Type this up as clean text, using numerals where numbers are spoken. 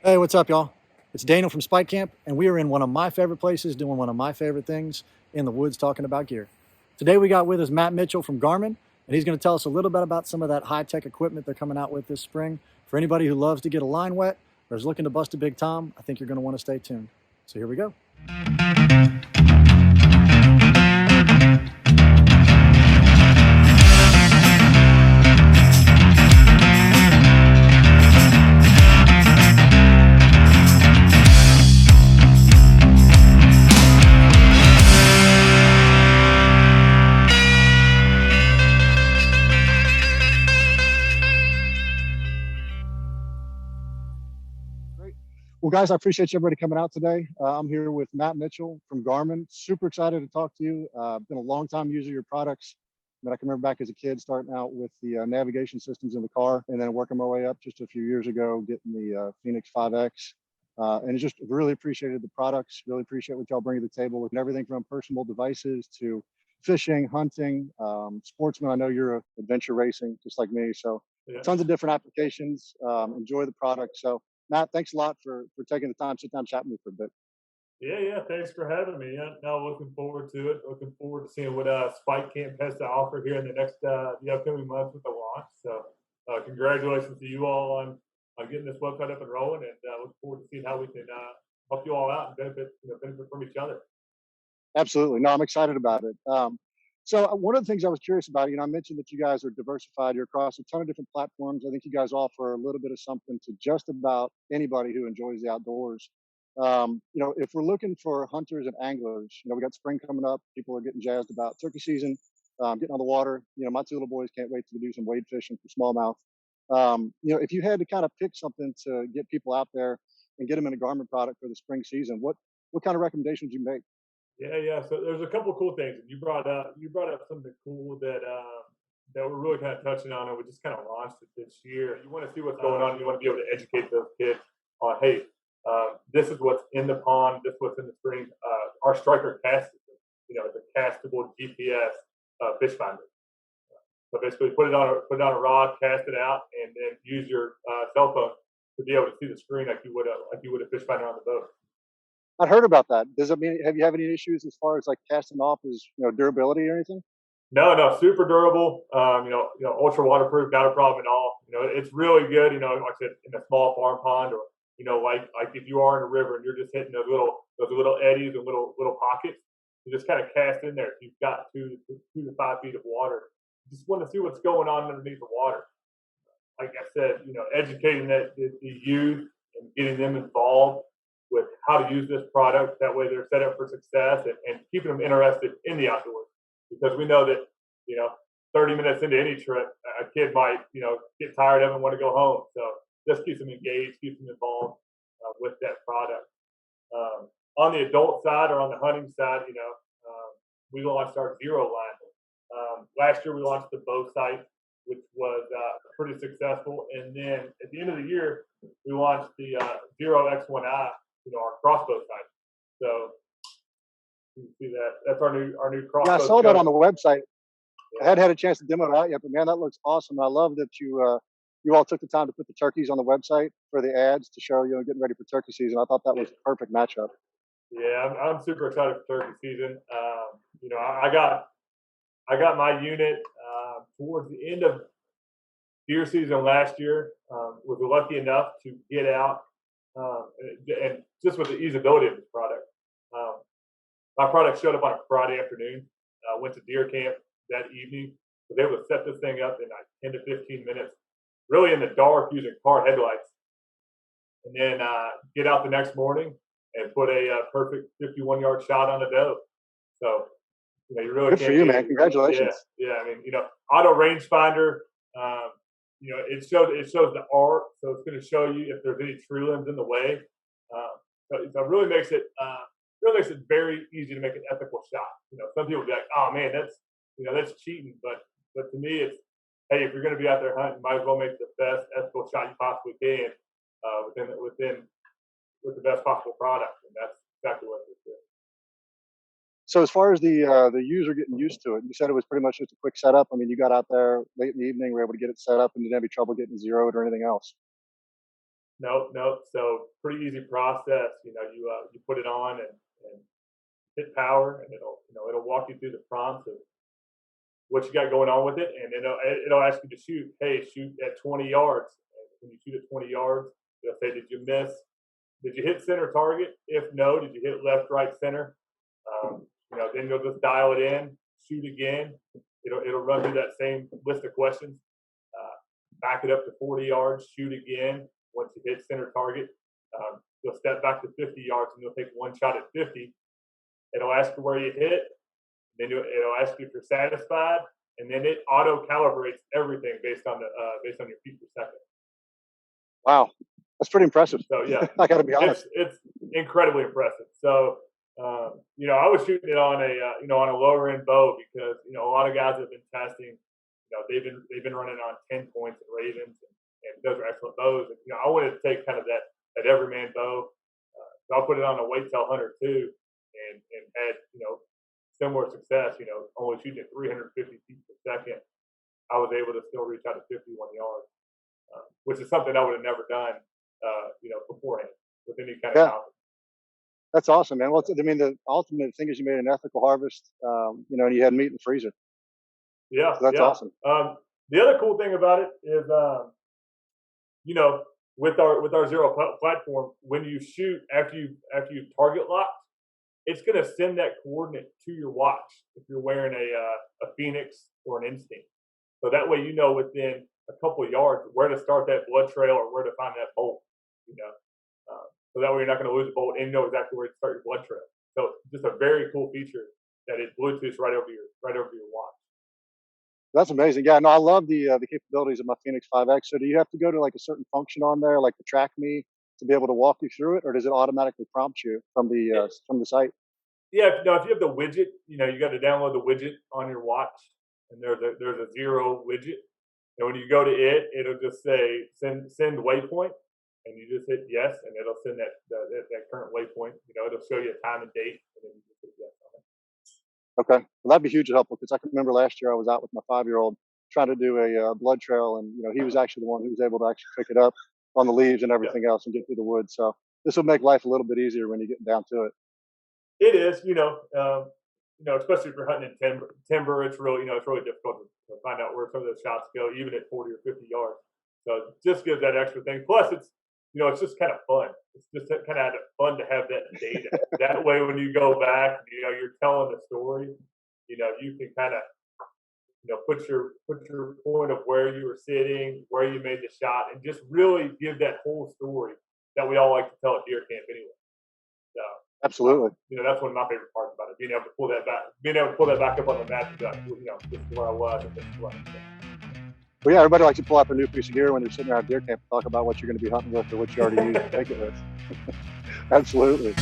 Hey, what's up, y'all? It's Daniel from Spike Camp, and we are in one of my favorite places doing one of my favorite things in the woods talking about gear. Today, we got with us Matt Mitchell from Garmin, and he's going to tell us a little bit about some of that high tech equipment they're coming out with this spring. For anybody who loves to get a line wet or is looking to bust a big tom, I think you're going to want to stay tuned. So, here we go. Great. Well, guys, I appreciate everybody coming out today. I'm here with Matt Mitchell from Garmin. Super excited to talk to you. Been a long time user of your products. But I can remember back as a kid starting out with the navigation systems in the car and then working my way up just a few years ago, getting the Phoenix 5X. And just really appreciated the products, really appreciate what y'all bring to the table with everything from personal devices to fishing, hunting, sportsman. I know you're a adventure racing just like me. So Yeah. tons of different applications. Enjoy the product. So Matt, thanks a lot for taking the time, sit down, chat with me for a bit. Yeah. Thanks for having me. Yeah, no, looking forward to it. Looking forward to seeing what Spike Camp has to offer here in the upcoming months with the launch. So, congratulations to you all on getting this website up and rolling, and look forward to seeing how we can help you all out and benefit from each other. Absolutely. No, I'm excited about it. So one of the things I was curious about, I mentioned that you guys are diversified. You're across a ton of different platforms. I think you guys offer a little bit of something to just about anybody who enjoys the outdoors. If we're looking for hunters and anglers, we got spring coming up. People are getting jazzed about turkey season, getting on the water. My two little boys can't wait to do some wade fishing for smallmouth. If you had to kind of pick something to get people out there and get them in a Garmin product for the spring season, what kind of recommendations you make? Yeah. So there's a couple cool things and you brought up something cool that we're really kind of touching on, and we just kind of launched it this year. You want to see what's going on. You want to be able to educate those kids on, hey, this is what's in the pond. This is what's in the stream. Our striker cast system, the castable GPS fish finder. So basically, put it on a rod, cast it out, and then use your cell phone to be able to see the screen like you would a fish finder on the boat. I'd heard about that. Does it mean have you have any issues as far as like casting off as durability or anything? No, super durable. Ultra waterproof, not a problem at all. It's really good. Like I said, in a small farm pond, or like if you are in a river and you're just hitting those little eddies and little pockets, you just kind of cast in there. If you've got 2 to 5 feet of water, you just want to see what's going on underneath the water. Like I said, educating the youth and getting them involved with how to use this product. That way, they're set up for success, and keeping them interested in the outdoors, because we know that you know 30 minutes into any trip, a kid might get tired of it and want to go home. So just keeps them engaged, keeps them involved with that product. On the adult side or on the hunting side, we launched our Zero line. Last year we launched the bow sight, which was pretty successful, and then at the end of the year we launched the Zero X1I, our crossbow sight. So you can see that that's our new Yeah, I crossbow saw that on scope. the website. I Yeah. hadn't had a chance to demo it out yet, but man, that looks awesome. I love that you all took the time to put the turkeys on the website for the ads to show getting ready for turkey season. I thought that Yeah. was a perfect matchup. Yeah, I'm super excited for turkey season. I got my unit towards the end of deer season last year. Was lucky enough to get out, and just with the easeability of this product. Um, my product showed up on a Friday afternoon. Went to deer camp that evening. Was able to set this thing up in like 10 to 15 minutes, really in the dark using car headlights, and then get out the next morning and put a perfect 51-yard shot on a doe. So you really Good for can't you, beat man. it. Yeah, Congratulations. yeah. I mean, auto rangefinder. Um, it shows the arc, so it's going to show you if there's any tree limbs in the way. So it really makes it very easy to make an ethical shot. Some people will be like, "Oh man, that's cheating," but to me, it's, hey, if you're going to be out there hunting, you might as well make the best ethical shot you possibly can with the best possible product, and that's exactly what this is. So as far as the user getting used to it, you said it was pretty much just a quick setup. I mean, you got out there late in the evening, were able to get it set up, and didn't have any trouble getting zeroed or anything else. Nope, nope. So pretty easy process. You put it on and hit power, and it'll walk you through the prompts of what you got going on with it, and it'll ask you to shoot. Hey, shoot at 20 yards. And when you shoot at 20 yards, it'll say, did you miss? Did you hit center target? If no, did you hit left, right, center? Then you'll just dial it in, shoot again. It'll run through that same list of questions. Back it up to 40 yards, shoot again. Once you hit center target, you'll step back to 50 yards and you'll take one shot at 50. It'll ask you where you hit. Then it'll ask you if you're satisfied, and then it auto calibrates everything based on your feet per second. Wow, that's pretty impressive. So yeah, I got to be honest, it's incredibly impressive. So I was shooting it on a lower end bow because a lot of guys have been testing. They've been running on 10 points and Ravens, and those are excellent bows. And I wanted to take kind of that everyman bow, so I put it on a Whitetail Hunter too, and had similar success. Only shooting at 350 feet per second, I was able to still reach out to 51 yards, which is something I would have never done, beforehand with any kind of confidence. That's awesome, man. Well, I mean, the ultimate thing is you made an ethical harvest, and you had meat in the freezer. Yeah, so that's awesome. The other cool thing about it is, with our zero platform, when you shoot after you target locked, it's going to send that coordinate to your watch if you're wearing a Phoenix or an Instinct. So that way, within a couple of yards where to start that blood trail or where to find that bolt. So that way you're not going to lose a bolt and you know exactly where to start your blood trail. So just a very cool feature that it Bluetooths right over your watch. That's amazing. Yeah, no, I love the capabilities of my Phoenix 5X. So do you have to go to like a certain function on there, like the Track Me, to be able to walk you through it, or does it automatically prompt you from the site? Yeah, if you have the widget, you got to download the widget on your watch, and there's a zero widget, and when you go to it, it'll just say send waypoint, and you just hit yes, and it'll send that current waypoint. It'll show you a time and date, and then you just hit yes on it. Okay, well that'd be hugely helpful because I can remember last year I was out with my 5-year-old trying to do a blood trail, and he was actually the one who was able to actually pick it up on the leaves and everything else and get through the woods. So this will make life a little bit easier when you get down to it. It is, especially if you're hunting in timber. It's really, it's really difficult to find out where some of those shots go, even at 40 or 50 yards. So it just gives that extra thing. Plus, it's just kind of fun. It's just kind of fun to have that data. That way, when you go back, you're telling the story. You can kind of, put your point of where you were sitting, where you made the shot, and just really give that whole story that we all like to tell at deer camp anyway. So absolutely, that's one of my favorite parts about it. Being able to pull that back up on the map and be like, this is where I was, and this is where I was. Well, yeah, everybody likes to pull out their new piece of gear when they're sitting around deer camp and talk about what you're going to be hunting with or what you already used to take it with. Absolutely.